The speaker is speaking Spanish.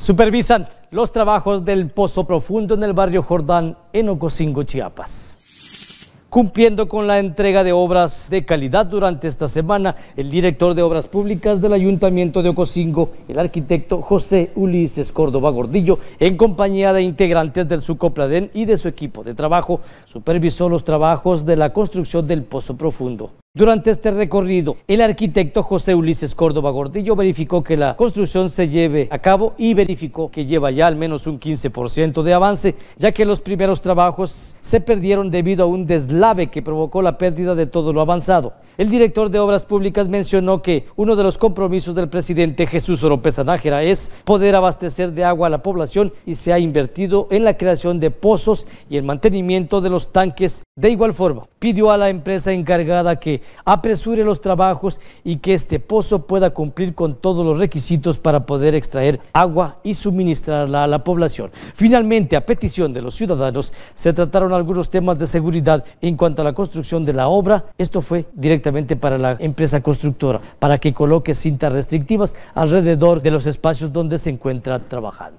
Supervisan los trabajos del pozo profundo en el barrio Jordán, en Ocosingo, Chiapas. Cumpliendo con la entrega de obras de calidad durante esta semana, el director de Obras Públicas del Ayuntamiento de Ocosingo, el arquitecto José Ulises Córdoba Gordillo, en compañía de integrantes del Sucopladén y de su equipo de trabajo, supervisó los trabajos de la construcción del pozo profundo. Durante este recorrido, el arquitecto José Ulises Córdoba Gordillo verificó que la construcción se lleve a cabo y verificó que lleva ya al menos un 15% de avance, ya que los primeros trabajos se perdieron debido a un deslave que provocó la pérdida de todo lo avanzado. El director de Obras Públicas mencionó que uno de los compromisos del presidente Jesús Oropesa Nájera es poder abastecer de agua a la población y se ha invertido en la creación de pozos y el mantenimiento de los tanques. De igual forma, pidió a la empresa encargada que apresure los trabajos y que este pozo pueda cumplir con todos los requisitos para poder extraer agua y suministrarla a la población. Finalmente, a petición de los ciudadanos, se trataron algunos temas de seguridad en cuanto a la construcción de la obra. Esto fue directamente para la empresa constructora, para que coloque cintas restrictivas alrededor de los espacios donde se encuentra trabajando.